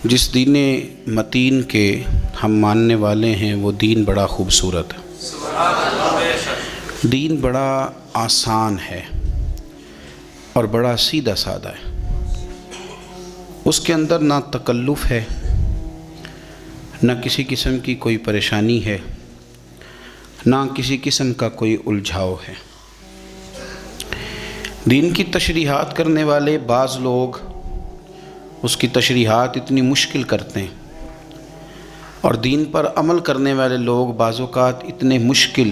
جس دین متین کے ہم ماننے والے ہیں وہ دین بڑا خوبصورت ہے، دین بڑا آسان ہے اور بڑا سیدھا سادہ ہے۔ اس کے اندر نہ تکلف ہے، نہ کسی قسم کی کوئی پریشانی ہے، نہ کسی قسم کا کوئی الجھاؤ ہے۔ دین کی تشریحات کرنے والے بعض لوگ اس کی تشریحات اتنی مشکل کرتے ہیں، اور دین پر عمل کرنے والے لوگ بعض اوقات اتنے مشکل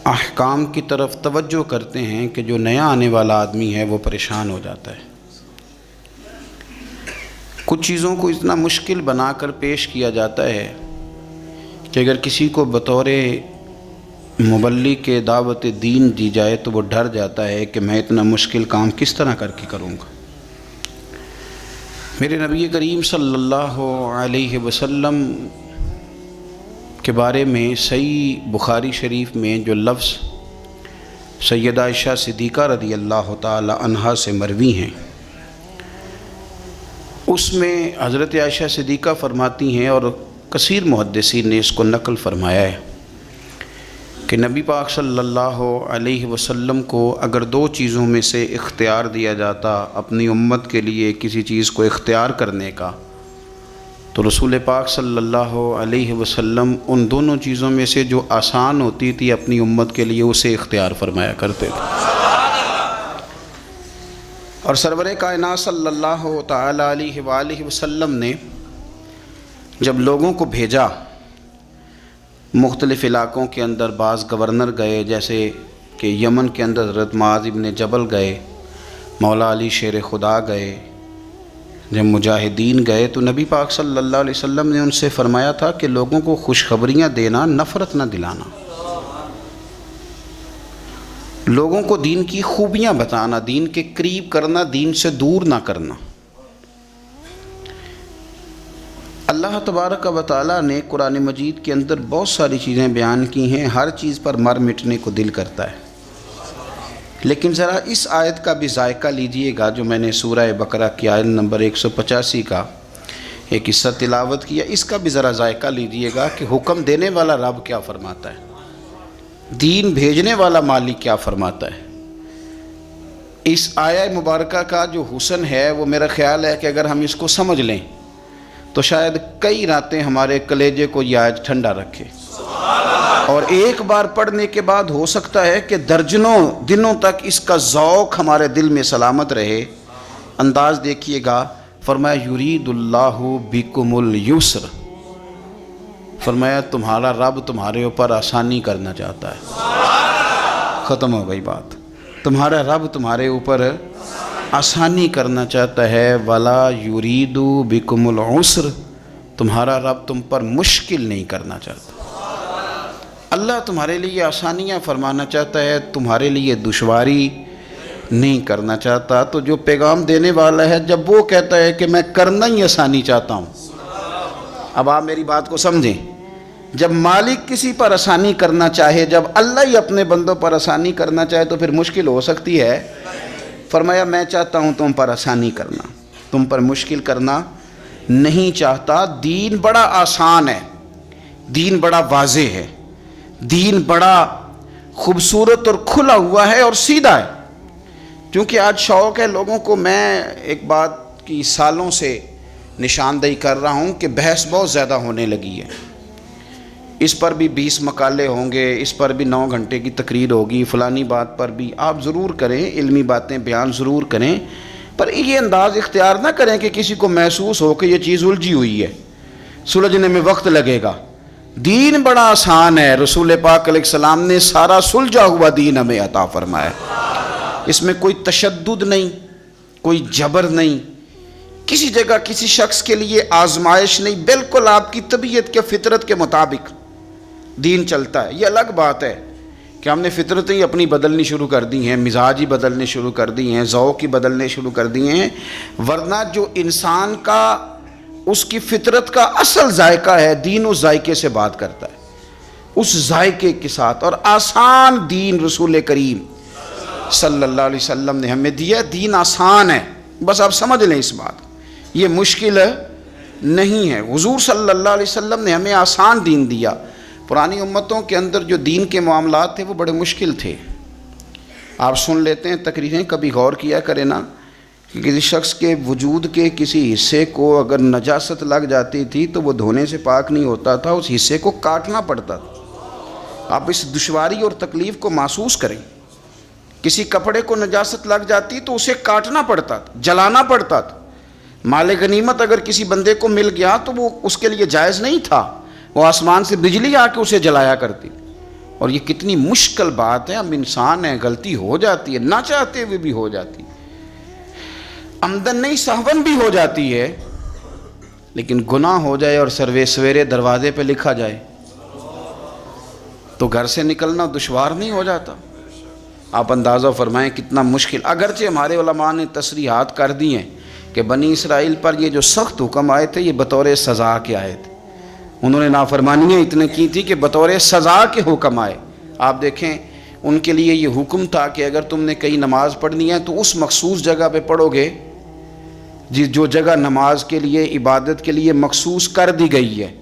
احکام کی طرف توجہ کرتے ہیں کہ جو نیا آنے والا آدمی ہے وہ پریشان ہو جاتا ہے۔ کچھ چیزوں کو اتنا مشکل بنا کر پیش کیا جاتا ہے کہ اگر کسی کو بطور مبلغ کے دعوت دین دی جائے تو وہ ڈر جاتا ہے کہ میں اتنا مشکل کام کس طرح کر کے کروں گا۔ میرے نبی کریم صلی اللہ علیہ وسلم کے بارے میں صحیح بخاری شریف میں جو لفظ سیدہ عائشہ صدیقہ رضی اللہ تعالی عنہا سے مروی ہیں، اس میں حضرت عائشہ صدیقہ فرماتی ہیں، اور کثیر محدثین نے اس کو نقل فرمایا ہے، کہ نبی پاک صلی اللہ علیہ وسلم کو اگر دو چیزوں میں سے اختیار دیا جاتا اپنی امت کے لیے کسی چیز کو اختیار کرنے کا، تو رسول پاک صلی اللہ علیہ وسلم ان دونوں چیزوں میں سے جو آسان ہوتی تھی اپنی امت کے لیے اسے اختیار فرمایا کرتے تھے۔ اور سرور کائنات صلی اللہ تعالی علیہ وآلہ وسلم نے جب لوگوں کو بھیجا مختلف علاقوں کے اندر، بعض گورنر گئے، جیسے کہ یمن کے اندر حضرت معاذ ابن جبل گئے، مولا علی شیر خدا گئے، جب مجاہدین گئے، تو نبی پاک صلی اللہ علیہ وسلم نے ان سے فرمایا تھا کہ لوگوں کو خوشخبریاں دینا، نفرت نہ دلانا، لوگوں کو دین کی خوبیاں بتانا، دین کے قریب کرنا، دین سے دور نہ کرنا۔ اللہ تبارک و تعالیٰ نے قرآن مجید کے اندر بہت ساری چیزیں بیان کی ہیں، ہر چیز پر مر مٹنے کو دل کرتا ہے، لیکن ذرا اس آیت کا بھی ذائقہ لیجئے گا جو میں نے سورہ بقرہ کی آیت نمبر 185 کا ایک حصہ تلاوت کیا، اس کا بھی ذرا ذائقہ لیجئے گا کہ حکم دینے والا رب کیا فرماتا ہے، دین بھیجنے والا مالک کیا فرماتا ہے۔ اس آیہ مبارکہ کا جو حسن ہے وہ میرا خیال ہے کہ اگر ہم اس کو سمجھ لیں تو شاید کئی راتیں ہمارے کلیجے کو یہ آیت ٹھنڈا رکھے، اور ایک بار پڑھنے کے بعد ہو سکتا ہے کہ درجنوں دنوں تک اس کا ذوق ہمارے دل میں سلامت رہے۔ انداز دیکھیے گا، فرمایا یرید اللہ بکم الیسر، فرمایا تمہارا رب تمہارے اوپر آسانی کرنا چاہتا ہے۔ ختم ہو گئی بات، تمہارا رب تمہارے اوپر آسانی کرنا چاہتا ہے۔ ولا یرید بکم العسر، تمہارا رب تم پر مشکل نہیں کرنا چاہتا۔ اللہ تمہارے لیے آسانیاں فرمانا چاہتا ہے، تمہارے لیے دشواری نہیں کرنا چاہتا۔ تو جو پیغام دینے والا ہے جب وہ کہتا ہے کہ میں کرنا ہی آسانی چاہتا ہوں، اب آپ میری بات کو سمجھیں، جب مالک کسی پر آسانی کرنا چاہے، جب اللہ ہی اپنے بندوں پر آسانی کرنا چاہے تو پھر مشکل ہو سکتی ہے۔ فرمایا میں چاہتا ہوں تم پر آسانی کرنا، تم پر مشکل کرنا نہیں چاہتا۔ دین بڑا آسان ہے، دین بڑا واضح ہے، دین بڑا خوبصورت اور کھلا ہوا ہے اور سیدھا ہے۔ کیونکہ آج شوق ہے لوگوں کو، میں ایک بات کی سالوں سے نشاندہی کر رہا ہوں کہ بحث بہت زیادہ ہونے لگی ہے، اس پر بھی 20 مقالے ہوں گے، اس پر بھی 9 گھنٹے کی تقریر ہوگی، فلانی بات پر بھی آپ ضرور کریں، علمی باتیں بیان ضرور کریں، پر یہ انداز اختیار نہ کریں کہ کسی کو محسوس ہو کہ یہ چیز الجھی ہوئی ہے، سلجھنے میں وقت لگے گا۔ دین بڑا آسان ہے، رسول پاک علیہ السلام نے سارا سلجھا ہوا دین ہمیں عطا فرمایا، اس میں کوئی تشدد نہیں، کوئی جبر نہیں، کسی جگہ کسی شخص کے لیے آزمائش نہیں، بالکل آپ کی طبیعت کے فطرت کے مطابق دین چلتا ہے۔ یہ الگ بات ہے کہ ہم نے فطرتیں اپنی بدلنی شروع کر دی ہیں، مزاج ہی بدلنے شروع کر دی ہیں، ذوق ہی بدلنے شروع کر دی ہیں، ورنہ جو انسان کا اس کی فطرت کا اصل ذائقہ ہے، دین اس ذائقے سے بات کرتا ہے، اس ذائقے کے ساتھ۔ اور آسان دین رسول کریم صلی اللہ علیہ وسلم نے ہمیں دیا، دین آسان ہے، بس آپ سمجھ لیں اس بات، یہ مشکل نہیں ہے۔ حضور صلی اللہ علیہ وسلم نے ہمیں آسان دین دیا۔ پرانی امتوں کے اندر جو دین کے معاملات تھے وہ بڑے مشکل تھے۔ آپ سن لیتے ہیں تقریریں، کبھی غور کیا کریں نا کہ کسی شخص کے وجود کے کسی حصے کو اگر نجاست لگ جاتی تھی تو وہ دھونے سے پاک نہیں ہوتا تھا، اس حصے کو کاٹنا پڑتا تھا۔ آپ اس دشواری اور تکلیف کو محسوس کریں۔ کسی کپڑے کو نجاست لگ جاتی تو اسے کاٹنا پڑتا تھا، جلانا پڑتا تھا۔ مال غنیمت اگر کسی بندے کو مل گیا تو وہ اس کے لیے جائز نہیں تھا، وہ آسمان سے بجلی آ کے اسے جلایا کرتی۔ اور یہ کتنی مشکل بات ہے، ہم انسان ہیں، غلطی ہو جاتی ہے، نہ چاہتے ہوئے بھی ہو جاتی ہے، عمدن نہیں سہون بھی ہو جاتی ہے، لیکن گناہ ہو جائے اور سویرے دروازے پہ لکھا جائے تو گھر سے نکلنا دشوار نہیں ہو جاتا؟ آپ اندازہ فرمائیں کتنا مشکل۔ اگرچہ ہمارے علماء نے تصریحات کر دی ہیں کہ بنی اسرائیل پر یہ جو سخت حکم آئے تھے یہ بطور سزا کے آئے تھے، انہوں نے نافرمانیاں اتنے کی تھی کہ بطور سزا کے حکم آئے۔ آپ دیکھیں ان کے لیے یہ حکم تھا کہ اگر تم نے کہیں نماز پڑھنی ہے تو اس مخصوص جگہ پہ پڑھو گے جو جگہ نماز کے لیے، عبادت کے لیے مخصوص کر دی گئی ہے۔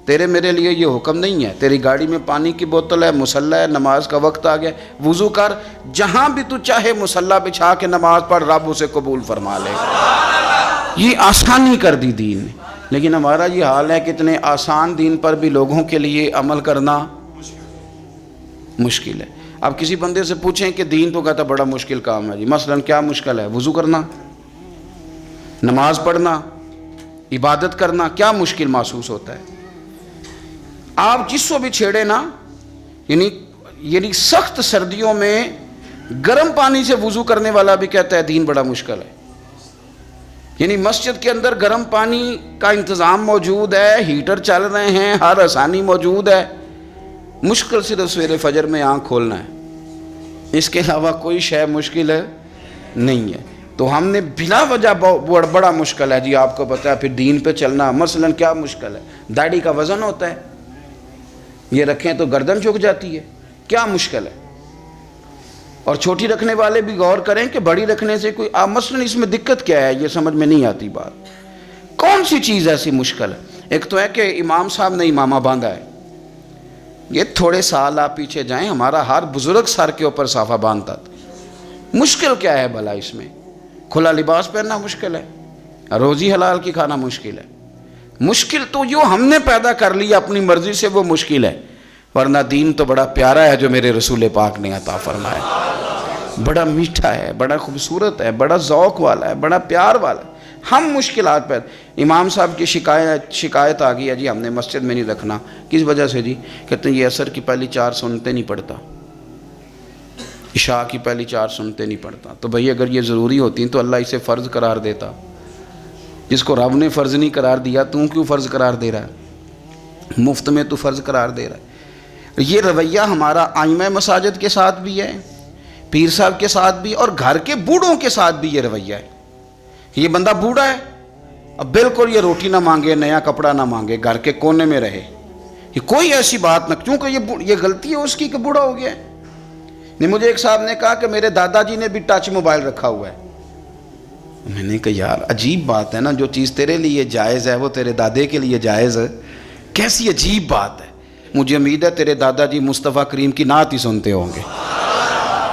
تیرے میرے لیے یہ حکم نہیں ہے، تیری گاڑی میں پانی کی بوتل ہے، مصلی ہے، نماز کا وقت آ گیا، وضو کر، جہاں بھی تو چاہے مصلی بچھا کے نماز پڑھ، رب اسے قبول فرما لے گا۔ یہ آسانی کر دی دین نے، لیکن ہمارا یہ حال ہے کہ اتنے آسان دین پر بھی لوگوں کے لیے عمل کرنا مشکل ہے۔ اب کسی بندے سے پوچھیں کہ دین تو کہتا بڑا مشکل کام ہے جی، مثلا کیا مشکل ہے؟ وضو کرنا، نماز پڑھنا، عبادت کرنا، کیا مشکل محسوس ہوتا ہے؟ آپ جس کو بھی چھیڑے نا، یعنی سخت سردیوں میں گرم پانی سے وضو کرنے والا بھی کہتا ہے دین بڑا مشکل ہے۔ یعنی مسجد کے اندر گرم پانی کا انتظام موجود ہے، ہیٹر چل رہے ہیں، ہر آسانی موجود ہے، مشکل صرف سویرے فجر میں آنکھ کھولنا ہے، اس کے علاوہ کوئی شے مشکل نہیں ہے۔ تو ہم نے بلا وجہ بڑا مشکل ہے جی، آپ کو پتہ ہے پھر دین پہ چلنا، مثلا کیا مشکل ہے؟ داڑھی کا وزن ہوتا ہے، یہ رکھیں تو گردن جھک جاتی ہے، کیا مشکل ہے؟ اور چھوٹی رکھنے والے بھی غور کریں کہ بڑی رکھنے سے کوئی مثلا اس میں دقت کیا ہے، یہ سمجھ میں نہیں آتی بات۔ کون سی چیز ایسی مشکل ہے؟ ایک تو ہے کہ امام صاحب نے امامہ باندھا ہے، یہ تھوڑے سال آپ پیچھے جائیں، ہمارا ہر بزرگ سر کے اوپر صافہ باندھتا تھا، مشکل کیا ہے بھلا اس میں؟ کھلا لباس پہننا مشکل ہے، روزی حلال کی کھانا مشکل ہے۔ مشکل تو جو ہم نے پیدا کر لی اپنی مرضی سے وہ مشکل ہے، ورنہ دین تو بڑا پیارا ہے جو میرے رسول پاک نے عطا فرمایا، بڑا میٹھا ہے، بڑا خوبصورت ہے، بڑا ذوق والا ہے، بڑا پیار والا ہے۔ ہم مشکلات پیدا، امام صاحب کی شکایت آ گئی ہے جی ہم نے مسجد میں نہیں رکھنا، کس وجہ سے جی؟ کہتے ہیں یہ عصر کی پہلی 4 سنتیں نہیں پڑھتا، عشاء کی پہلی 4 سنتیں نہیں پڑھتا۔ تو بھئی اگر یہ ضروری ہوتی تو اللہ اسے فرض قرار دیتا، جس کو رب نے فرض نہیں قرار دیا تو کیوں فرض قرار دے رہا ہے؟ مفت میں تو فرض قرار دے رہا ہے۔ یہ رویہ ہمارا ائمہ مساجد کے ساتھ بھی ہے، پیر صاحب کے ساتھ بھی، اور گھر کے بوڑھوں کے ساتھ بھی یہ رویہ ہے۔ یہ بندہ بوڑھا ہے، اب بالکل یہ روٹی نہ مانگے، نیا کپڑا نہ مانگے، گھر کے کونے میں رہے، یہ کوئی ایسی بات نہ، کیونکہ یہ غلطی ہے اس کی کہ بوڑھا ہو گیا ہے۔ نہیں، مجھے ایک صاحب نے کہا کہ میرے دادا جی نے بھی ٹچ موبائل رکھا ہوا ہے۔ میں نے کہا یار عجیب بات ہے نا، جو چیز تیرے لیے جائز ہے وہ تیرے دادے کے لیے جائز ہے، کیسی عجیب بات ہے۔ مجھے امید ہے تیرے دادا جی مصطفیٰ کریم کی نعت ہی سنتے ہوں گے،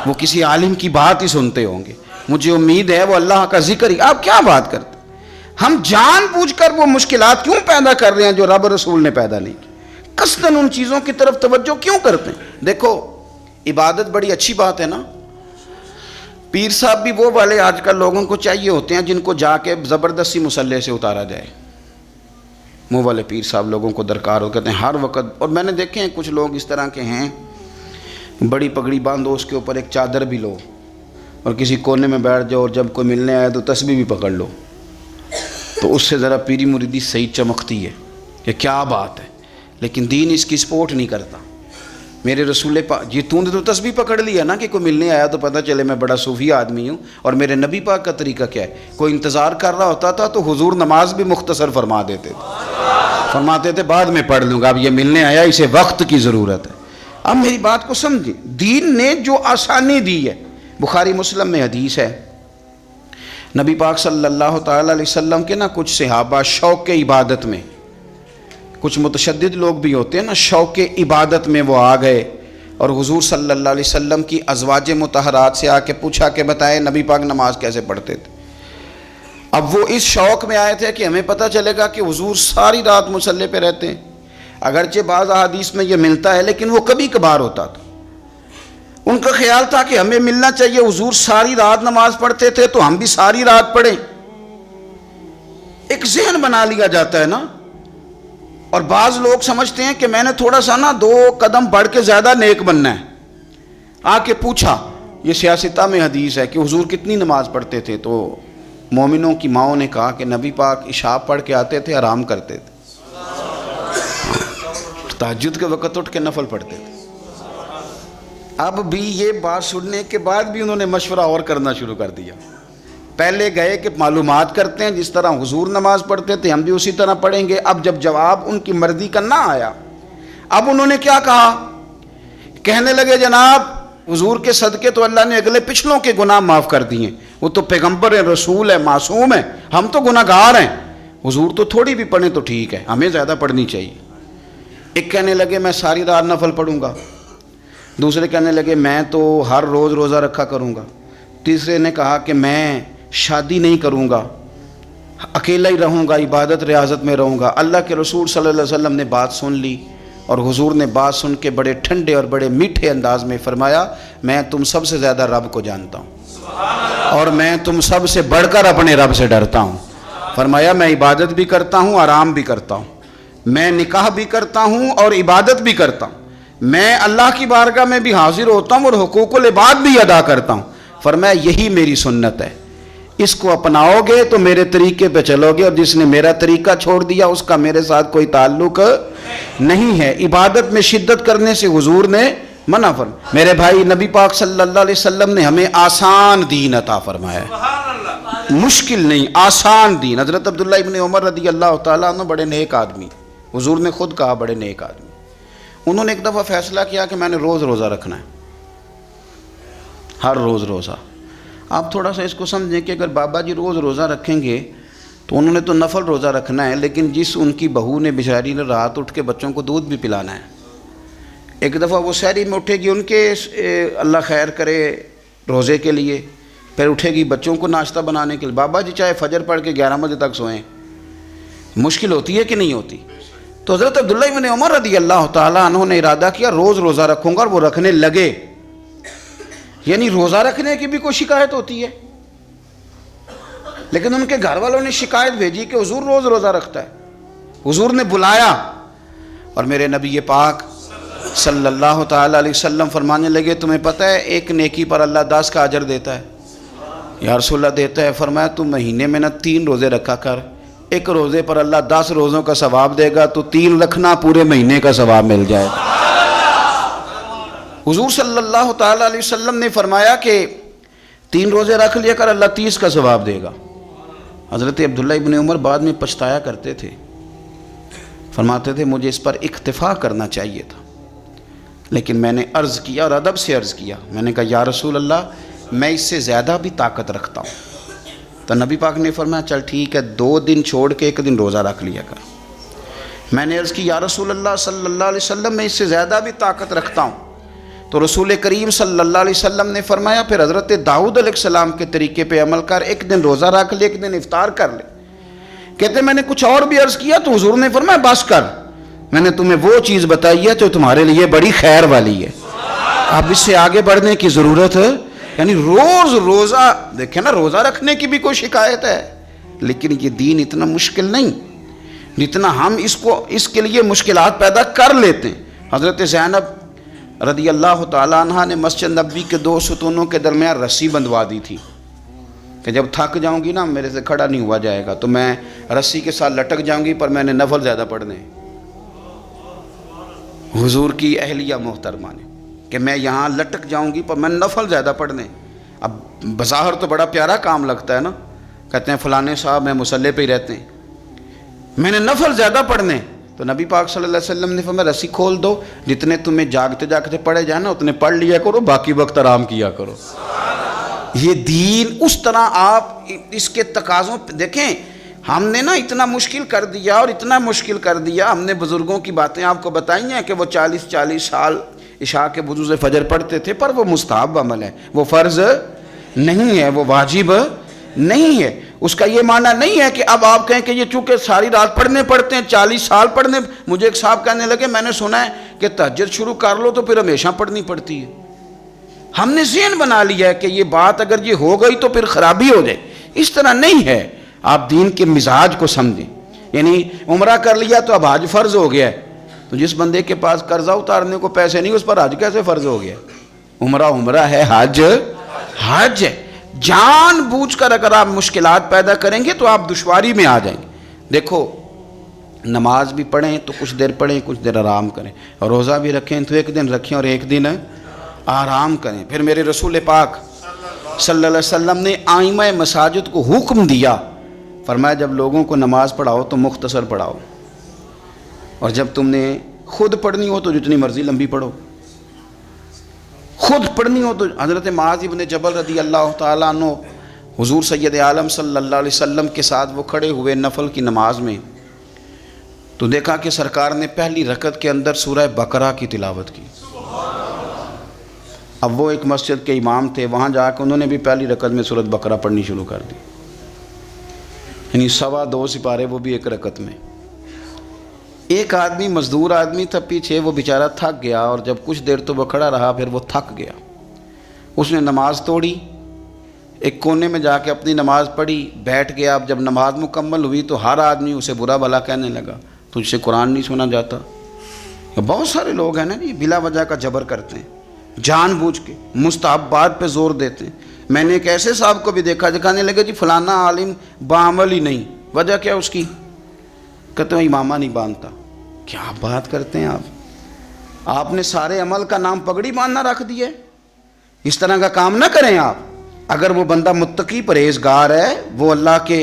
وہ کسی عالم کی بات ہی سنتے ہوں گے، مجھے امید ہے وہ اللہ کا ذکر ہی۔ آپ کیا بات کرتے؟ ہم جان بوجھ کر وہ مشکلات کیوں پیدا کر رہے ہیں جو رب رسول نے پیدا نہیں کی؟ قصداً ان چیزوں کی طرف توجہ کیوں کرتے ہیں؟ دیکھو عبادت بڑی اچھی بات ہے نا، پیر صاحب بھی وہ والے آج کل لوگوں کو چاہیے ہوتے ہیں جن کو جا کے زبردستی مصلی سے اتارا جائے، وہ والے پیر صاحب لوگوں کو درکار ہو، کہتے ہیں ہر وقت۔ اور میں نے دیکھے ہیں کچھ لوگ اس طرح کے ہیں، بڑی پگڑی باندھو، اس کے اوپر ایک چادر بھی لو اور کسی کونے میں بیٹھ جاؤ، اور جب کوئی ملنے آئے تو تسبیح بھی پکڑ لو، تو اس سے ذرا پیری مریدی صحیح چمکتی ہے کہ کیا بات ہے، لیکن دین اس کی سپورٹ نہیں کرتا۔ میرے رسول پاک جی تو نے تو تسبیح پکڑ لیا نا کہ کوئی ملنے آیا تو پتہ چلے میں بڑا صوفی آدمی ہوں، اور میرے نبی پاک کا طریقہ کیا ہے؟ کوئی انتظار کر رہا ہوتا تھا تو حضور نماز بھی مختصر فرما دیتے تھے، فرماتے تھے بعد میں پڑھ لوں گا، اب یہ ملنے آیا اسے وقت کی ضرورت ہے۔ اب میری بات کو سمجھیں، دین نے جو آسانی دی ہے، بخاری مسلم میں حدیث ہے، نبی پاک صلی اللہ تعالیٰ علیہ وسلم کے نا کچھ صحابہ شوق عبادت میں، کچھ متشدد لوگ بھی ہوتے ہیں نا، شوق عبادت میں وہ آ گئے اور حضور صلی اللہ علیہ وسلم کی ازواج مطہرات سے آ کے پوچھا کہ بتائیں نبی پاک نماز کیسے پڑھتے تھے۔ اب وہ اس شوق میں آئے تھے کہ ہمیں پتہ چلے گا کہ حضور ساری رات مصلی پہ رہتے ہیں، اگرچہ بعض احادیث میں یہ ملتا ہے لیکن وہ کبھی کبھار ہوتا تھا۔ ان کا خیال تھا کہ ہمیں ملنا چاہیے حضور ساری رات نماز پڑھتے تھے تو ہم بھی ساری رات پڑھیں۔ ایک ذہن بنا لیا جاتا ہے نا، اور بعض لوگ سمجھتے ہیں کہ میں نے تھوڑا سا نا 2 قدم بڑھ کے زیادہ نیک بننا ہے۔ آ کے پوچھا، یہ سیاستہ میں حدیث ہے کہ حضور کتنی نماز پڑھتے تھے، تو مومنوں کی ماؤں نے کہا کہ نبی پاک عشاء پڑھ کے آتے تھے، آرام کرتے تھے، تہجد کے وقت اٹھ کے نفل پڑھتے تھے۔ اب بھی یہ بات سننے کے بعد بھی انہوں نے مشورہ اور کرنا شروع کر دیا۔ پہلے گئے کہ معلومات کرتے ہیں، جس طرح حضور نماز پڑھتے تھے ہم بھی اسی طرح پڑھیں گے۔ اب جب جواب ان کی مرضی کا نہ آیا، اب انہوں نے کیا کہا، کہنے لگے جناب حضور کے صدقے تو اللہ نے اگلے پچھلوں کے گناہ معاف کر دیے، وہ تو پیغمبر ہیں، رسول ہے، معصوم ہے، ہم تو گناہ گار ہیں، حضور تو تھوڑی بھی پڑھیں تو ٹھیک ہے، ہمیں زیادہ پڑھنی چاہیے۔ ایک کہنے لگے میں ساری رات نفل پڑھوں گا، دوسرے کہنے لگے میں تو ہر روز روزہ رکھا کروں گا، تیسرے نے کہا کہ میں شادی نہیں کروں گا، اکیلا ہی رہوں گا، عبادت ریاضت میں رہوں گا۔ اللہ کے رسول صلی اللہ علیہ وسلم نے بات سن لی، اور حضور نے بات سن کے بڑے ٹھنڈے اور بڑے میٹھے انداز میں فرمایا، میں تم سب سے زیادہ رب کو جانتا ہوں اور میں تم سب سے بڑھ کر اپنے رب سے ڈرتا ہوں۔ فرمایا میں عبادت بھی کرتا ہوں، آرام بھی کرتا ہوں، میں نکاح بھی کرتا ہوں اور عبادت بھی کرتا ہوں، میں اللہ کی بارگاہ میں بھی حاضر ہوتا ہوں اور حقوق العباد بھی ادا کرتا ہوں۔ فرمایا یہی میری سنت ہے، اس کو اپناؤ گے تو میرے طریقے پہ چلو گے، اور جس نے میرا طریقہ چھوڑ دیا اس کا میرے ساتھ کوئی تعلق نہیں ہے۔ عبادت میں شدت کرنے سے حضور نے منع فرمایا۔ میرے بھائی نبی پاک صلی اللہ علیہ وسلم نے ہمیں آسان دین عطا فرمایا ہے، مشکل نہیں، آسان دین۔ حضرت عبداللہ ابن عمر رضی اللہ تعالیٰ عنہ بڑے نیک آدمی، حضور نے خود کہا بڑے نیک آدمی، انہوں نے ایک دفعہ فیصلہ کیا کہ میں نے روز روزہ رکھنا ہے، ہر روز روزہ۔ آپ تھوڑا سا اس کو سمجھیں کہ اگر بابا جی روز روزہ رکھیں گے تو انہوں نے تو نفل روزہ رکھنا ہے، لیکن جس ان کی بہو نے بیچاری نے رات اٹھ کے بچوں کو دودھ بھی پلانا ہے، ایک دفعہ وہ سحری میں اٹھے گی ان کے اللہ خیر کرے روزے کے لیے، پھر اٹھے گی بچوں کو ناشتہ بنانے کے لیے۔ بابا جی چاہے فجر پڑھ کے 11 بجے تک سوئیں، مشکل ہوتی ہے کہ نہیں ہوتی؟ تو حضرت عبداللہ ابن عمر رضی اللہ تعالیٰ عنہ نے ارادہ کیا روز روزہ رکھوں گا، اور وہ رکھنے لگے۔ یعنی روزہ رکھنے کی بھی کوئی شکایت ہوتی ہے، لیکن ان کے گھر والوں نے شکایت بھیجی کہ حضور روز روزہ رکھتا ہے۔ حضور نے بلایا اور میرے نبی پاک صلی اللہ تعالیٰ علیہ وسلم فرمانے لگے تمہیں پتہ ہے ایک نیکی پر اللہ 10 کا اجر دیتا ہے؟ یا رسول اللہ دیتا ہے۔ فرمایا تم مہینے میں نہ 3 روزے رکھا کر، ایک روزے پر اللہ 10 روزوں کا ثواب دے گا، تو 3 رکھنا پورے مہینے کا ثواب مل جائے۔ حضور صلی اللہ تعالیٰ علیہ وسلم نے فرمایا کہ 3 روزے رکھ لیا کر، اللہ 30 کا ثواب دے گا۔ حضرت عبداللہ ابن عمر بعد میں پچھتایا کرتے تھے، فرماتے تھے مجھے اس پر اکتفا کرنا چاہیے تھا، لیکن میں نے عرض کیا اور ادب سے عرض کیا، میں نے کہا یا رسول اللہ میں اس سے زیادہ بھی طاقت رکھتا ہوں۔ تو نبی پاک نے فرمایا چل ٹھیک ہے 2 دن چھوڑ کے 1 دن روزہ رکھ لیا کر۔ میں نے عرض کی یا رسول اللہ صلی اللہ علیہ وسلم میں اس سے زیادہ بھی طاقت رکھتا ہوں۔ تو رسول کریم صلی اللہ علیہ وسلم نے فرمایا پھر حضرت داؤد علیہ السلام کے طریقے پہ عمل کر، 1 دن روزہ رکھ لے، 1 دن افطار کر لے۔ کہتے میں نے کچھ اور بھی عرض کیا تو حضور نے فرمایا بس کر، میں نے تمہیں وہ چیز بتائی ہے جو تمہارے لیے بڑی خیر والی ہے، اب اس سے آگے بڑھنے کی ضرورت ہے۔ یعنی روز روزہ، دیکھیں نا روزہ رکھنے کی بھی کوئی شکایت ہے، لیکن یہ دین اتنا مشکل نہیں جتنا ہم اس کے لیے مشکلات پیدا کر لیتے ہیں۔ حضرت زینب رضی اللہ تعالیٰ عنہ نے مسجد نبوی کے 2 ستونوں کے درمیان رسی بندھوا دی تھی کہ جب تھک جاؤں گی نا میرے سے کھڑا نہیں ہوا جائے گا تو میں رسی کے ساتھ لٹک جاؤں گی، پر میں نے نفل زیادہ پڑھنے۔ حضور کی اہلیہ محترمہ نے کہ میں یہاں لٹک جاؤں گی پر میں نفل زیادہ پڑھنے۔ اب بظاہر تو بڑا پیارا کام لگتا ہے نا، کہتے ہیں فلانے صاحب میں مصلی پہ ہی رہتے ہیں، میں نے نفل زیادہ پڑھنے۔ تو نبی پاک صلی اللہ علیہ وسلم نے فرمایا رسی کھول دو، جتنے تمہیں جاگتے جاگتے پڑھے جائیں نا اتنے پڑھ لیا کرو، باقی وقت آرام کیا کرو۔ یہ دین اس طرح آپ اس کے تقاضوں دیکھیں، ہم نے نا اتنا مشکل کر دیا اور اتنا مشکل کر دیا، ہم نے بزرگوں کی باتیں آپ کو بتائی ہیں کہ وہ 40 سال عشاء کے وضو سے فجر پڑھتے تھے، پر وہ مستحب عمل ہے، وہ فرض نہیں ہے، وہ واجب نہیں ہے۔ اس کا یہ معنی نہیں ہے کہ اب آپ کہیں کہ یہ چونکہ ساری رات پڑھتے ہیں 40 سال پڑھنے۔ مجھے ایک صاحب کہنے لگے میں نے سنا ہے کہ تہجد شروع کر لو تو پھر ہمیشہ پڑھنی پڑتی ہے۔ ہم نے ذہن بنا لیا ہے کہ یہ بات اگر یہ ہو گئی تو پھر خرابی ہو جائے، اس طرح نہیں ہے۔ آپ دین کے مزاج کو سمجھیں، یعنی عمرہ کر لیا تو اب حج فرض ہو گیا ہے، تو جس بندے کے پاس قرضہ اتارنے کو پیسے نہیں اس پر حج کیسے فرض ہو گیا؟ عمرہ ہے، حج ہے۔ جان بوجھ کر اگر آپ مشکلات پیدا کریں گے تو آپ دشواری میں آ جائیں گے۔ دیکھو، نماز بھی پڑھیں تو کچھ دیر پڑھیں، کچھ دیر آرام کریں، اور روزہ بھی رکھیں تو ایک دن رکھیں اور ایک دن آرام کریں۔ پھر میرے رسول پاک صلی اللہ علیہ وسلم نے آئمہ مساجد کو حکم دیا، فرمایا جب لوگوں کو نماز پڑھاؤ تو مختصر پڑھاؤ، اور جب تم نے خود پڑھنی ہو تو جتنی مرضی لمبی پڑھو۔ خود پڑھنی ہو تو حضرت معاذ ابن جبل رضی اللہ تعالیٰ عنہ حضور سید عالم صلی اللہ علیہ وسلم کے ساتھ وہ کھڑے ہوئے نفل کی نماز میں، تو دیکھا کہ سرکار نے پہلی رکعت کے اندر سورہ بقرہ کی تلاوت کی۔ اب وہ ایک مسجد کے امام تھے، وہاں جا کے انہوں نے بھی پہلی رکعت میں سورۃ بقرہ پڑھنی شروع کر دی، یعنی 2.25 سپارے، وہ بھی ایک رکعت میں۔ ایک آدمی مزدور آدمی تھا پیچھے، وہ بیچارہ تھک گیا، اور جب کچھ دیر تو وہ کھڑا رہا پھر وہ تھک گیا، اس نے نماز توڑی، ایک کونے میں جا کے اپنی نماز پڑھی، بیٹھ گیا۔ اب جب نماز مکمل ہوئی تو ہر آدمی اسے برا بھلا کہنے لگا، تجھ سے قرآن نہیں سنا جاتا۔ بہت سارے لوگ ہیں نا جی بلا وجہ کا جبر کرتے ہیں، جان بوجھ کے مستحبات پہ زور دیتے ہیں۔ میں نے ایک ایسے صاحب کو بھی دیکھا دکھانے لگے جی فلانا عالم بعمل ہی نہیں، وجہ کیا اس کی؟ کہتے ہیں امامہ نہیں باندھتا۔ کیا بات کرتے ہیں آپ نے سارے عمل کا نام پگڑی باندھنا رکھ دیا ہے۔ اس طرح کا کام نہ کریں آپ۔ اگر وہ بندہ متقی پرہیزگار ہے، وہ اللہ کے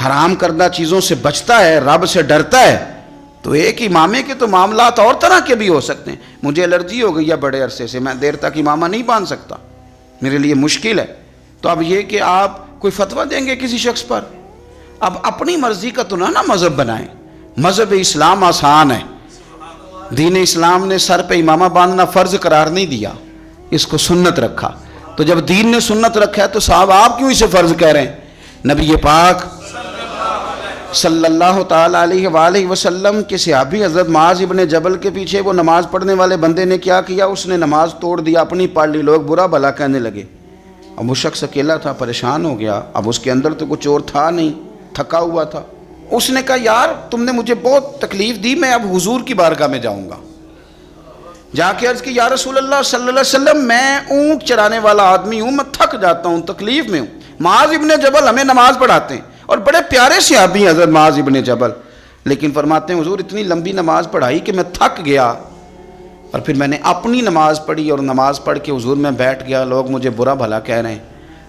حرام کردہ چیزوں سے بچتا ہے، رب سے ڈرتا ہے، تو ایک امامے کے تو معاملات اور طرح کے بھی ہو سکتے ہیں۔ مجھے الرجی ہو گئی ہے بڑے عرصے سے، میں دیر تک امامہ نہیں باندھ سکتا، میرے لیے مشکل ہے۔ تو اب یہ کہ آپ کوئی فتویٰ دیں گے کسی شخص پر، اب اپنی مرضی کا تو نہ مذہب بنائیں۔ مذہب اسلام آسان ہے، دین اسلام نے سر پہ امامہ باندھنا فرض قرار نہیں دیا، اس کو سنت رکھا۔ تو جب دین نے سنت رکھا ہے تو صاحب آپ کیوں اسے فرض کہہ رہے ہیں؟ نبی پاک صلی اللہ تعالیٰ علیہ وآلہ وسلم کے صحابی حضرت معاذ ابن جبل کے پیچھے وہ نماز پڑھنے والے بندے نے کیا کیا؟ اس نے نماز توڑ دیا، اپنی پڑھ لی، لوگ برا بھلا کہنے لگے۔ اب وہ شخص اکیلا تھا، پریشان ہو گیا، اب اس کے اندر تو کچھ اور تھا نہیں، تھکا ہوا تھا۔ اس نے کہا یار تم نے مجھے بہت تکلیف دی، میں اب حضور کی بارگاہ میں جاؤں گا۔ جا کے عرض کی یا رسول اللہ صلی اللہ علیہ وسلم، میں اونٹ چرانے والا آدمی ہوں، میں تھک جاتا ہوں، تکلیف میں ہوں۔ معاذ ابن جبل ہمیں نماز پڑھاتے ہیں، اور بڑے پیارے صحابی ہیں حضرت معاذ ابن جبل، لیکن فرماتے ہیں حضور اتنی لمبی نماز پڑھائی کہ میں تھک گیا، اور پھر میں نے اپنی نماز پڑھی، اور نماز پڑھ کے حضور میں بیٹھ گیا، لوگ مجھے برا بھلا کہہ رہے ہیں۔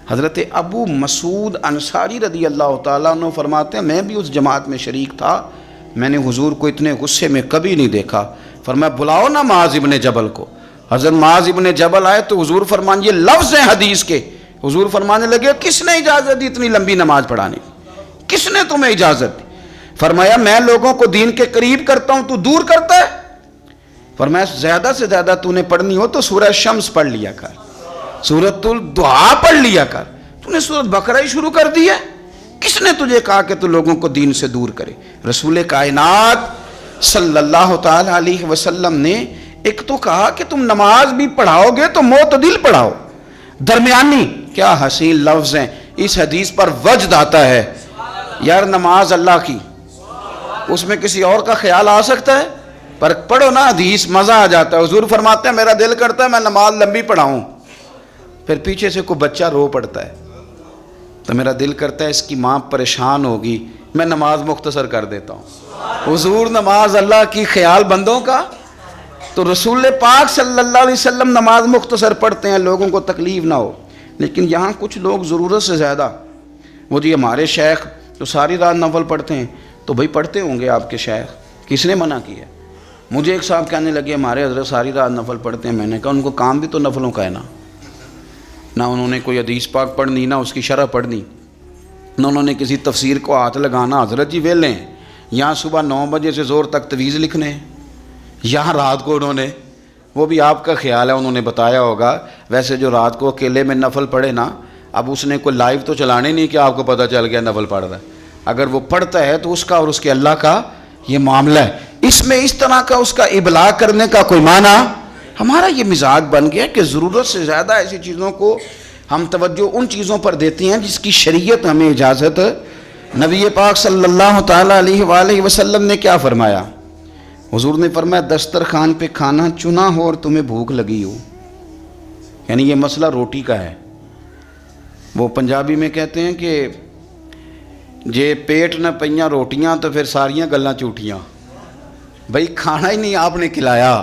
حضرت ابو مسعود انصاری رضی اللہ تعالیٰ عنہ فرماتے ہیں میں بھی اس جماعت میں شریک تھا، میں نے حضور کو اتنے غصے میں کبھی نہیں دیکھا۔ فرمایا بلاؤ نا معاذ ابن جبل کو۔ حضرت معاذ ابن جبل آئے تو حضور فرمان، یہ لفظ ہیں حدیث کے، حضور فرمانے لگے کس نے اجازت دی اتنی لمبی نماز پڑھانے کی؟ کس نے تمہیں اجازت دی؟ فرمایا میں لوگوں کو دین کے قریب کرتا ہوں، تو دور کرتا ہے۔ فرمایا زیادہ سے زیادہ تو نے پڑھنی ہو تو سورہ شمس پڑھ لیا کر، سورۃ الدعا پڑھ لیا کر، تو نے سورۃ بقرہ ہی شروع کر دی ہے۔ کس نے تجھے کہا کہ تو لوگوں کو دین سے دور کرے؟ رسول کائنات صلی اللہ تعالیٰ علیہ وسلم نے ایک تو کہا کہ تم نماز بھی پڑھاؤ گے تو معتدل پڑھاؤ، درمیانی۔ کیا حسین لفظ ہیں، اس حدیث پر وجد آتا ہے یار نماز اللہ کی، اس میں کسی اور کا خیال آ سکتا ہے؟ پر پڑھو نا حدیث، مزہ آ جاتا ہے۔ حضور فرماتے ہیں میرا دل کرتا ہے میں نماز لمبی پڑھاؤں، پھر پیچھے سے کوئی بچہ رو پڑتا ہے تو میرا دل کرتا ہے اس کی ماں پریشان ہوگی، میں نماز مختصر کر دیتا ہوں۔ حضور نماز اللہ کی، خیال بندوں کا۔ تو رسول پاک صلی اللہ علیہ وسلم نماز مختصر پڑھتے ہیں لوگوں کو تکلیف نہ ہو، لیکن یہاں کچھ لوگ ضرورت سے زیادہ، وہ جی ہمارے شیخ تو ساری رات نفل پڑھتے ہیں، تو بھائی پڑھتے ہوں گے آپ کے شیخ، کس نے منع کیا؟ مجھے ایک صاحب کہنے لگے ہمارے حضرت ساری رات نفل پڑھتے ہیں، میں نے کہا ان کو کام بھی تو نفلوں کا ہے نا، نہ انہوں نے کوئی حدیث پاک پڑھنی، نہ اس کی شرح پڑھنی، نہ انہوں نے کسی تفسیر کو ہاتھ لگانا۔ حضرت جی ویلے ہیں، یہاں صبح 9 بجے سے زور تک تویز لکھنے ہیں، یہاں رات کو انہوں نے، وہ بھی آپ کا خیال ہے انہوں نے بتایا ہوگا، ویسے جو رات کو اکیلے میں نفل پڑھے نا، اب اس نے کوئی لائیو تو چلانے نہیں کہ آپ کو پتہ چل گیا نفل پڑھ رہا ہے، اگر وہ پڑھتا ہے تو اس کا اور اس کے اللہ کا یہ معاملہ ہے، اس میں اس طرح کا اس کا ابلاغ کرنے کا کوئی معنی۔ ہمارا یہ مزاج بن گیا کہ ضرورت سے زیادہ ایسی چیزوں کو ہم توجہ ان چیزوں پر دیتے ہیں جس کی شریعت ہمیں اجازت۔ نبی پاک صلی اللہ تعالیٰ علیہ وآلہ وسلم نے کیا فرمایا؟ حضور نے فرمایا دسترخوان پہ کھانا چنا ہو اور تمہیں بھوک لگی ہو، یعنی یہ مسئلہ روٹی کا ہے۔ وہ پنجابی میں کہتے ہیں کہ جے پیٹ نہ پئیاں روٹیاں تو پھر ساریاں گلاں جھوٹیاں، بھائی کھانا ہی نہیں آپ نے کھلایا۔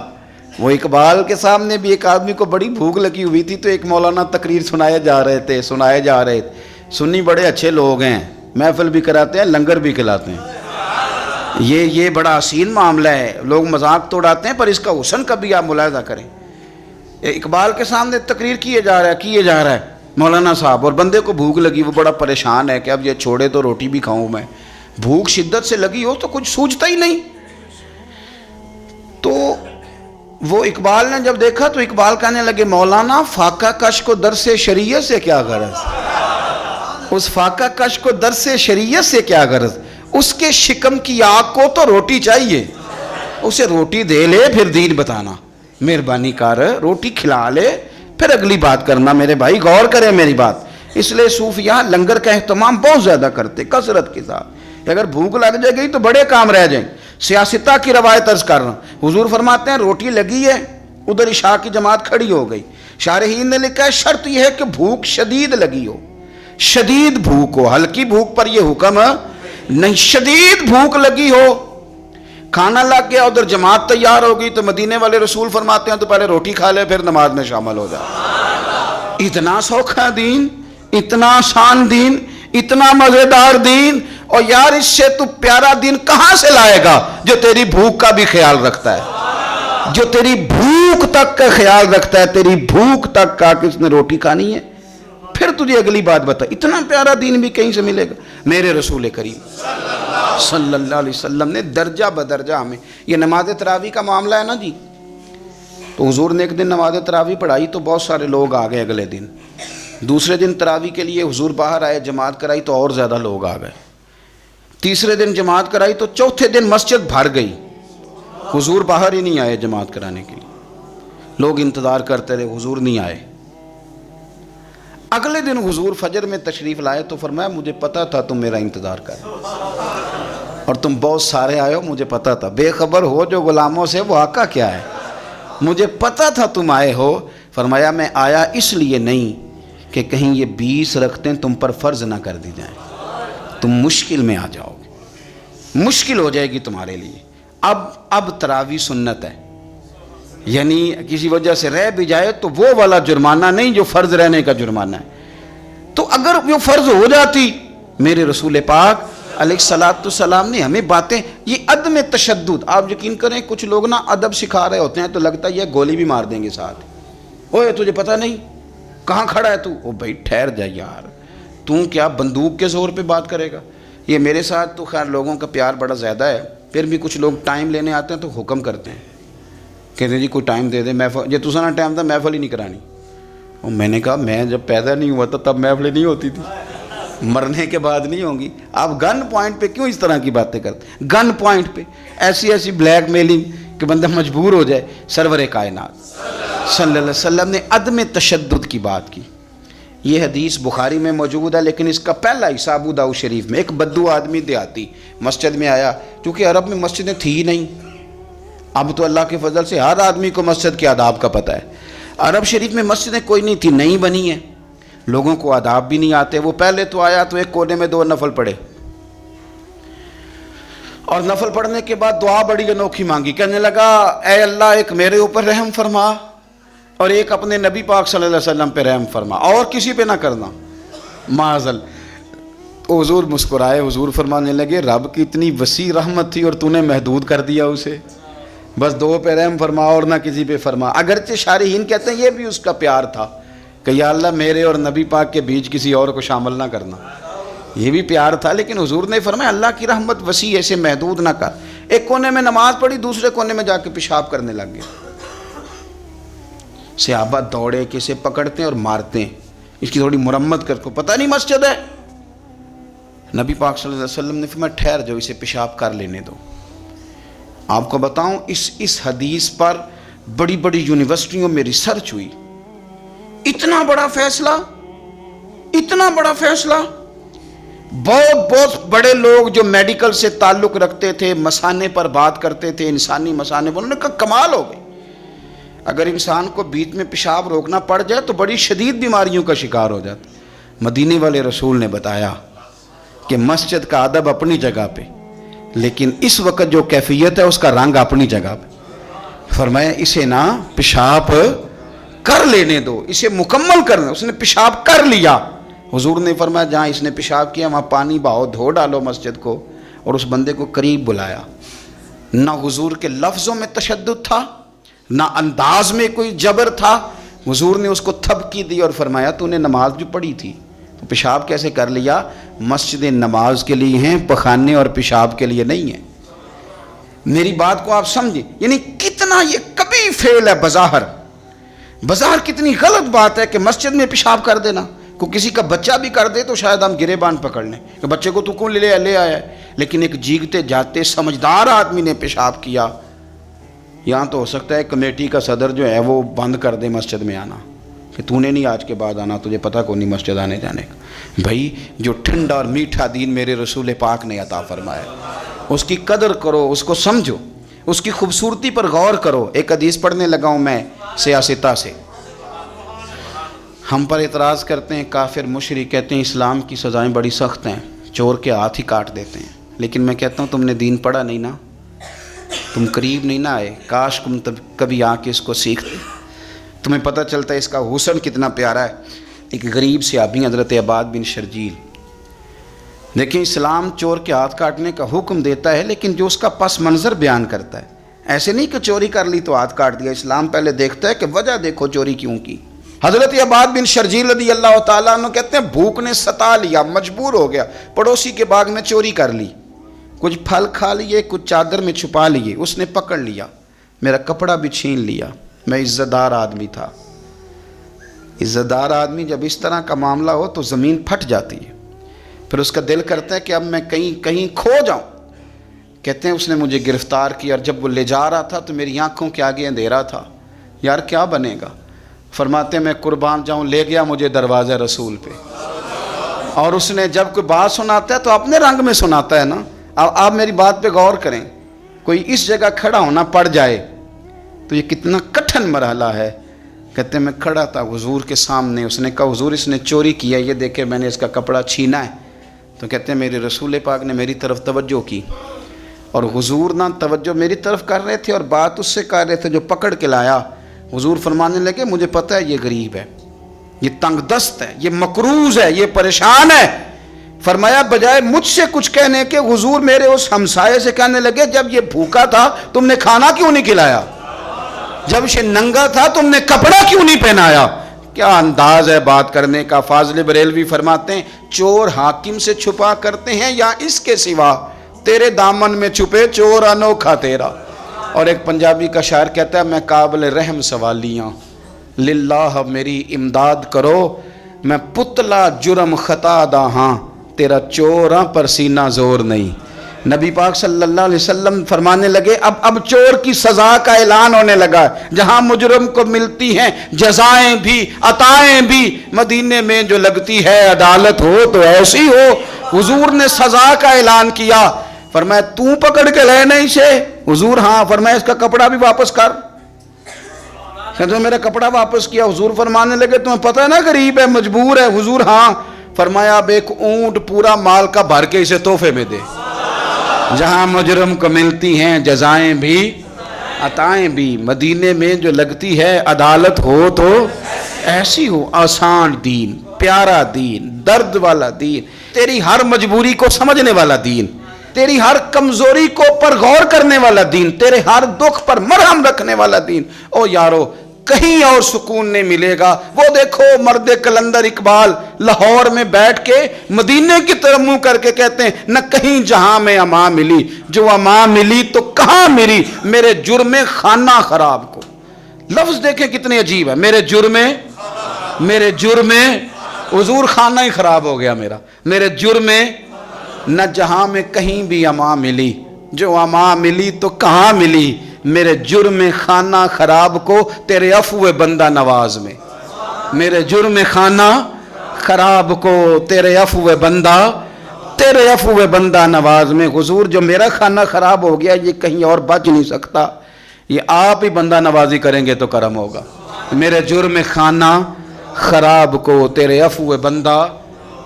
وہ اقبال کے سامنے بھی ایک آدمی کو بڑی بھوک لگی ہوئی تھی تو ایک مولانا تقریر سنائے جا رہے تھے۔ سنی بڑے اچھے لوگ ہیں، محفل بھی کراتے ہیں، لنگر بھی کھلاتے ہیں، یہ بڑا حسین معاملہ ہے، لوگ مذاق تو اڑاتے ہیں پر اس کا حسن کبھی آپ ملاحظہ کریں۔ اقبال کے سامنے تقریر کیے جا رہا ہے مولانا صاحب، اور بندے کو بھوک لگی، وہ بڑا پریشان ہے کہ اب یہ چھوڑے تو روٹی بھی کھاؤں میں، بھوک شدت سے لگی ہو تو کچھ سوچتا ہی نہیں۔ تو وہ اقبال نے جب دیکھا تو اقبال کہنے لگے مولانا فاقہ کش کو درس شریعت سے کیا غرض، اس فاقہ کش کو درس شریعت سے کیا غرض، اس کے شکم کی آگ کو تو روٹی چاہیے، اسے روٹی دے لے پھر دین بتانا، مہربانی کر روٹی کھلا لے پھر اگلی بات کرنا۔ میرے بھائی غور کریں میری بات، اس لیے صوفیاء لنگر کا اہتمام بہت زیادہ کرتے کثرت کے ساتھ، اگر بھوک لگ جائے گی تو بڑے کام رہ جائیں۔ سیاستہ کی روایت عرض کر رہا ہوں، حضور فرماتے ہیں روٹی لگی ہے، ادھر عشاء کی جماعت کھڑی ہو گئی، شارحین نے لکھا ہے شرط یہ ہے کہ بھوک شدید لگی ہو، شدید بھوک ہو، ہلکی بھوک پر یہ حکم نہیں، شدید بھوک لگی ہو، کھانا لگ گیا، ادھر جماعت تیار ہو گئی تو مدینے والے رسول فرماتے ہیں تو پہلے روٹی کھا لے پھر نماز میں شامل ہو جائے۔ اتنا سوکھا دین، اتنا آسان دین، اتنا مزیدار دین، اور یار اس سے تو پیارا دین کہاں سے لائے گا جو تیری بھوک کا بھی خیال رکھتا ہے، جو تیری بھوک تک کا خیال رکھتا ہے، تیری بھوک تک کا کہ اس نے روٹی کھانی ہے، پھر تجھے اگلی بات بتا۔ اتنا پیارا دین بھی کہیں سے ملے گا؟ میرے رسول کریم صلی اللہ علیہ وسلم نے درجہ بدرجہ ہمیں، یہ نماز تراویح کا معاملہ ہے نا جی، تو حضور نے ایک دن نماز تراویح پڑھائی تو بہت سارے لوگ آ گئے، اگلے دن دوسرے دن تراویح کے لیے حضور باہر آئے، جماعت کرائی تو اور زیادہ لوگ آ گئے، تیسرے دن جماعت کرائی تو چوتھے دن مسجد بھر گئی، حضور باہر ہی نہیں آئے جماعت کرانے کے لیے، لوگ انتظار کرتے رہے، حضور نہیں آئے۔ اگلے دن حضور فجر میں تشریف لائے تو فرمایا مجھے پتا تھا تم میرا انتظار کر اور تم بہت سارے آئے ہو، مجھے پتا تھا، بے خبر ہو جو غلاموں سے وہ آقا کیا ہے، مجھے پتا تھا تم آئے ہو۔ فرمایا میں آیا اس لیے نہیں کہ کہیں یہ 20 رکھتے تم پر فرض نہ کر دی جائیں، تم مشکل میں آ جاؤ گے، مشکل ہو جائے گی تمہارے لیے۔ اب تراویح سنت ہے، یعنی کسی وجہ سے رہ بھی جائے تو وہ والا جرمانہ نہیں جو فرض رہنے کا جرمانہ ہے، تو اگر وہ فرض ہو جاتی، میرے رسول پاک علیہ السلام نے ہمیں باتیں، یہ عدم تشدد، آپ یقین کریں کچھ لوگ نا ادب سکھا رہے ہوتے ہیں تو لگتا ہے یہ گولی بھی مار دیں گے ساتھ، اوے تجھے پتہ نہیں کہاں کھڑا ہے تو، او بھائی ٹھہر جا یار، تو کیا بندوق کے زور پہ بات کرے گا؟ یہ میرے ساتھ تو خیر لوگوں کا پیار بڑا زیادہ ہے، پھر بھی کچھ لوگ ٹائم لینے آتے ہیں تو حکم کرتے ہیں، کہتے ہیں جی کوئی ٹائم دے دے، محفل یہ تو نہ ٹائم تھا محفل ہی نہیں کرانی۔ اور میں نے کہا میں جب پیدا نہیں ہوا تھا تب محفلیں نہیں ہوتی تھی، مرنے کے بعد نہیں ہوں گی۔ آپ گن پوائنٹ پہ کیوں اس طرح کی باتیں کرتے؟ گن پوائنٹ پہ ایسی بلیک میلنگ کہ بندہ مجبور ہو جائے۔ سرور کائنات صلی اللہ علیہ وسلم نے عدم تشدد کی بات کی۔ یہ حدیث بخاری میں موجود ہے، لیکن اس کا پہلا حصہ ابو داؤد شریف میں، ایک بدو آدمی دیہاتی مسجد میں آیا، کیونکہ عرب میں مسجدیں تھی ہی نہیں، اب تو اللہ کے فضل سے ہر آدمی کو مسجد کے آداب کا پتہ ہے، عرب شریف میں مسجدیں کوئی نہیں تھی، نئی بنی ہیں، لوگوں کو آداب بھی نہیں آتے۔ وہ پہلے تو آیا تو ایک کونے میں 2 نفل پڑھے، اور نفل پڑھنے کے بعد دعا بڑی انوکھی مانگی، کہنے لگا اے اللہ ایک میرے اوپر رحم فرما اور ایک اپنے نبی پاک صلی اللہ علیہ وسلم پہ رحم فرما، اور کسی پہ نہ کرنا معاذل۔ حضور مسکرائے، حضور فرمانے لگے رب کی اتنی وسیع رحمت تھی اور تو نے محدود کر دیا اسے، بس 2 پہ رحم فرما اور نہ کسی پہ فرما۔ اگرچہ شارحین کہتے ہیں یہ بھی اس کا پیار تھا، کہ یا اللہ میرے اور نبی پاک کے بیچ کسی اور کو شامل نہ کرنا. یہ بھی پیار تھا، لیکن حضور نے فرمایا اللہ کی رحمت وسیع ہے، اسے محدود نہ کر. ایک کونے میں نماز پڑھی، دوسرے کونے میں جا کے پیشاب کرنے لگ گیا. صحابہ دوڑے کہ اسے پکڑتے ہیں اور مارتے ہیں، اس کی تھوڑی مرمت کر. کو پتہ نہیں مسجد ہے. نبی پاک صلی اللہ علیہ وسلم نے فرمایا ٹھہر جاؤ، اسے پیشاب کر لینے دو. آپ کو بتاؤں اس حدیث پر بڑی بڑی یونیورسٹیوں میں ریسرچ ہوئی. اتنا بڑا فیصلہ، اتنا بڑا فیصلہ. بہت بڑے لوگ جو میڈیکل سے تعلق رکھتے تھے، مثانے پر بات کرتے تھے، انسانی مثانے پر، انہوں نے کہا کمال ہو گئی. اگر انسان کو بیچ میں پیشاب روکنا پڑ جائے تو بڑی شدید بیماریوں کا شکار ہو جاتا. مدینے والے رسول نے بتایا کہ مسجد کا ادب اپنی جگہ پہ، لیکن اس وقت جو کیفیت ہے اس کا رنگ اپنی جگہ پہ. فرمایا اسے نا پیشاب کر لینے دو، اسے مکمل کرنا. اس نے پیشاب کر لیا. حضور نے فرمایا جہاں اس نے پیشاب کیا وہاں پانی بہاؤ، دھو ڈالو مسجد کو. اور اس بندے کو قریب بلایا. نہ حضور کے لفظوں میں تشدد تھا، نہ انداز میں کوئی جبر تھا. حضور نے اس کو تھپکی دی اور فرمایا تو نے نماز جو پڑھی تھی تو پیشاب کیسے کر لیا؟ مسجد نماز کے لیے ہیں، پخانے اور پیشاب کے لیے نہیں ہیں. میری بات کو آپ سمجھیں، یعنی کتنا یہ کبھی فعل ہے بظاہر کتنی غلط بات ہے کہ مسجد میں پیشاب کر دینا. کو کسی کا بچہ بھی کر دے تو شاید ہم گریبان پکڑ لیں کہ بچے کو تو کون لے آیا ہے. لیکن ایک جیگتے جاتے سمجھدار آدمی نے پیشاب کیا. یہاں تو ہو سکتا ہے کمیٹی کا صدر جو ہے وہ بند کر دے مسجد میں آنا کہ تو نے نہیں آج کے بعد آنا، تجھے پتہ کو نہیں مسجد آنے جانے کا. بھائی جو ٹھنڈا اور میٹھا دین میرے رسول پاک نے عطا فرمایا، اس کی قدر کرو، اس کو سمجھو، اس کی خوبصورتی پر غور کرو. ایک حدیث پڑھنے لگا ہوں میں سیاستہ سے. ہم پر اعتراض کرتے ہیں کافر مشرک، کہتے ہیں اسلام کی سزائیں بڑی سخت ہیں، چور کے ہاتھ ہی کاٹ دیتے ہیں. لیکن میں کہتا ہوں تم نے دین پڑھا نہیں نا، تم قریب نہیں نہ آئے. کاش تم کبھی آ کے اس کو سیکھتے، تمہیں پتہ چلتا ہے اس کا حسن کتنا پیارا ہے. ایک غریب صحابی حضرت عباد بن شرجیل. دیکھیں اسلام چور کے ہاتھ کاٹنے کا حکم دیتا ہے، لیکن جو اس کا پس منظر بیان کرتا ہے. ایسے نہیں کہ چوری کر لی تو ہاتھ کاٹ دیا. اسلام پہلے دیکھتا ہے کہ وجہ دیکھو چوری کیوں کی. حضرت عباد بن شرجیل رضی اللہ تعالیٰ عنہ کہتے ہیں بھوک نے ستا لیا، مجبور ہو گیا، پڑوسی کے باغ میں چوری کر لی، کچھ پھل کھا لیے، کچھ چادر میں چھپا لیے. اس نے پکڑ لیا، میرا کپڑا بھی چھین لیا. میں عزت دار آدمی تھا. عزت دار آدمی جب اس طرح کا معاملہ ہو تو زمین پھٹ جاتی ہے. پھر اس کا دل کرتا ہے کہ اب میں کہیں کھو جاؤں. کہتے ہیں اس نے مجھے گرفتار کیا، اور جب وہ لے جا رہا تھا تو میری آنکھوں کے آگے اندھیرا تھا. یار کیا بنے گا؟ فرماتے میں قربان جاؤں، لے گیا مجھے دروازہ رسول پہ. اور اس نے جب کوئی بات سناتا ہے تو اپنے رنگ میں سناتا ہے نا. آپ میری بات پہ غور کریں، کوئی اس جگہ کھڑا ہونا پڑ جائے تو یہ کتنا کٹھن مرحلہ ہے. کہتے ہیں میں کھڑا تھا حضور کے سامنے. اس نے کہا حضور اس نے چوری کیا، یہ دیکھے میں نے اس کا کپڑا چھینا ہے. تو کہتے ہیں میرے رسول پاک نے میری طرف توجہ کی، اور حضور نہ توجہ میری طرف کر رہے تھے اور بات اس سے کر رہے تھے جو پکڑ کے لایا. حضور فرمانے لگے مجھے پتہ ہے یہ غریب ہے، یہ تنگ دست ہے، یہ مقروض ہے، یہ پریشان ہے. فرمایا بجائے مجھ سے کچھ کہنے کے حضور میرے اس ہمسائے سے کہنے لگے جب یہ بھوکا تھا تم نے کھانا کیوں نہیں کھلایا؟ جب یہ ننگا تھا تم نے کپڑا کیوں نہیں پہنایا؟ کیا انداز ہے بات کرنے کا. فاضل بریلوی فرماتے ہیں چور حاکم سے چھپا کرتے ہیں یا اس کے سوا، تیرے دامن میں چھپے چور انوکھا تیرا. اور ایک پنجابی کا شاعر کہتا ہے میں قابل رحم سوالیاں، للہ میری امداد کرو، میں پتلا جرم خطا دا ہاں، تیرا چوراں پر سینہ زور نہیں. نبی پاک صلی اللہ علیہ وسلم فرمانے لگے اب چور کی سزا کا اعلان ہونے لگا. جہاں مجرم کو ملتی ہیں جزائیں بھی عطائیں بھی، مدینے میں جو لگتی ہے عدالت ہو تو ایسی ہو. حضور نے سزا کا اعلان کیا. فرمایا تو پکڑ کے لے نہیں سے؟ حضور ہاں. فرمایا اس کا کپڑا بھی واپس کر. کہتے میرا کپڑا واپس کیا. حضور فرمانے لگے تمہیں پتہ ہے نا غریب ہے، مجبور ہے. حضور ہاں. فرمایا اب ایک اونٹ پورا مال کا بھر کے اسے تحفے میں دے. جہاں مجرم کو ملتی ہیں جزائیں بھی عطائیں بھی، مدینے میں جو لگتی ہے عدالت ہو تو ایسی ہو. آسان دین، پیارا دین، درد والا دین، تیری ہر مجبوری کو سمجھنے والا دین، تیری ہر کمزوری کو پر غور کرنے والا دین، تیرے ہر دکھ پر مرہم رکھنے والا دین. او یارو کہیں اور سکون نہیں ملے گا۔ وہ دیکھو مرد کلندر اقبال لاہور میں بیٹھ کے مدینے کی طرف منہ کر کے کہتے ہیں نہ کہیں جہاں میں امان ملی، جو امان ملی تو کہاں ملی میرے جرم خانہ خراب کو۔ لفظ دیکھیں کتنے عجیب ہے، میرے جرم حضور خانہ ہی خراب ہو گیا میرے جرم نہ جہاں میں کہیں بھی امان ملی، جو امان ملی تو کہاں ملی میرے جرم خانہ خراب کو تیرے عفو بندہ نواز میں، میرے جرم خانہ خراب کو تیرے عفو بندہ نواز میں۔ حضور جو میرا خانہ خراب ہو گیا یہ کہیں اور بچ نہیں سکتا، یہ آپ ہی بندہ نوازی کریں گے تو کرم ہوگا۔ میرے جرم خانہ خراب کو تیرے عفو بندہ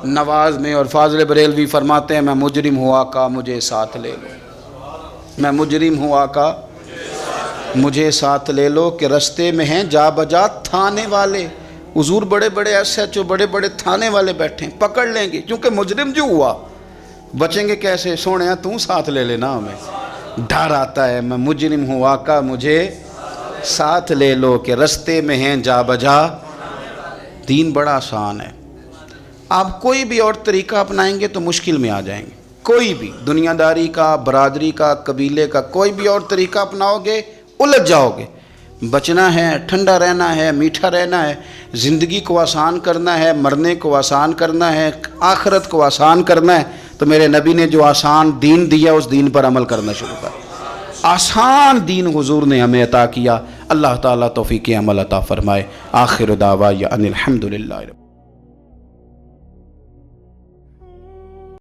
نواز میں۔ اور فاضل بریلوی فرماتے ہیں میں مجرم ہوں آقا مجھے ساتھ لے لو، میں مجرم ہوں آقا مجھے ساتھ لے لو، کہ رستے میں ہیں جا بجا تھانے والے۔ حضور بڑے بڑے SHO بڑے بڑے تھانے والے بیٹھے ہیں، پکڑ لیں گے کیونکہ مجرم جو ہوا، بچیں گے کیسے؟ سونے تو ساتھ لے لینا، ہمیں ڈر آتا ہے۔ میں مجرم ہوں آقا مجھے ساتھ لے لو، کہ رستے میں ہیں جا بجا۔ دین بڑا آسان ہے، آپ کوئی بھی اور طریقہ اپنائیں گے تو مشکل میں آ جائیں گے۔ کوئی بھی دنیا داری کا، برادری کا، قبیلے کا کوئی بھی اور طریقہ اپناؤ گے الجھ جاؤ گے۔ بچنا ہے، ٹھنڈا رہنا ہے، میٹھا رہنا ہے، زندگی کو آسان کرنا ہے، مرنے کو آسان کرنا ہے، آخرت کو آسان کرنا ہے، تو میرے نبی نے جو آسان دین دیا اس دین پر عمل کرنا شروع کر۔ آسان دین حضور نے ہمیں عطا کیا۔ اللہ تعالیٰ توفیق عمل عطا فرمائے۔ آخر دعوانا ان الحمدللہ۔